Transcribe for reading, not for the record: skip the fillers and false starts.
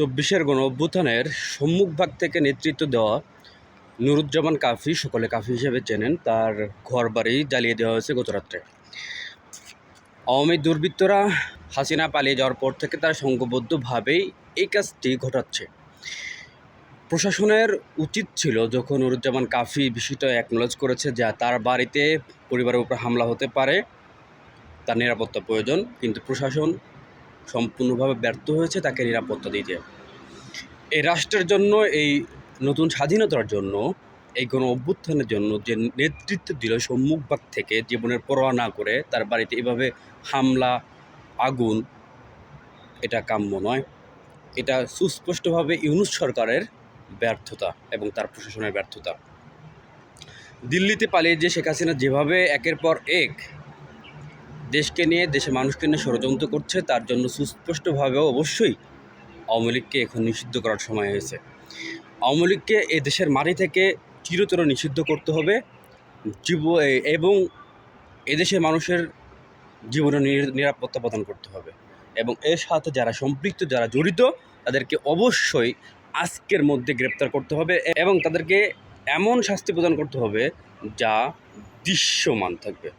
চব্বিশের গণ অভ্যুত্থানের সম্মুখভাগ থেকে নেতৃত্ব দেওয়া নুরুজ্জামান কাফি, সকলে কাফি হিসেবে চেনেন, তার ঘরবাড়ি জ্বালিয়ে দেওয়া হয়েছে গতরাত্রে। আওয়ামী দুর্বৃত্তরা হাসিনা পালিয়ে যাওয়ার পর থেকে তারা সংঘবদ্ধভাবেই এই কাজটি ঘটাচ্ছে। প্রশাসনের উচিত ছিল, যখন নুরুজ্জামান কাফি বিষয়টা অ্যাকনোলেজ করেছে যে তার বাড়িতে পরিবারের উপর হামলা হতে পারে, তার নিরাপত্তা প্রয়োজন, কিন্তু প্রশাসন সম্পূর্ণভাবে ব্যর্থ হয়েছে তাকে নিরাপত্তা দিতে। এই রাষ্ট্রের জন্য, এই নতুন স্বাধীনতার জন্য, এই গণ অভ্যুত্থানের জন্য যে নেতৃত্ব দিল সম্মুখভাগ থেকে, জীবনের পরোয়া না করে তার বাড়িতে এভাবে হামলা, আগুন, এটা কাম্য নয়। এটা সুস্পষ্টভাবে ইউনূস সরকারের ব্যর্থতা এবং তার প্রশাসনের ব্যর্থতা। দিল্লিতে পালিয়ে যে শেখ হাসিনা যেভাবে একের পর এক দেশকে নিয়ে, দেশের মানুষকে নিয়ে ষড়যন্ত্র করছে, তার জন্য সুস্পষ্টভাবেও অবশ্যই আওয়ামী লীগকে এখন নিষিদ্ধ করার সময় হয়েছে। আওয়ামী লীগকে এ দেশের মাটি থেকে চিরতর নিষিদ্ধ করতে হবে এবং এদেশের মানুষের জীবনের নিরাপত্তা প্রদান করতে হবে, এবং এর সাথে যারা সম্পৃক্ত, যারা জড়িত, তাদেরকে অবশ্যই আজকের মধ্যে গ্রেপ্তার করতে হবে এবং তাদেরকে এমন শাস্তি প্রদান করতে হবে যা দৃশ্যমান থাকবে।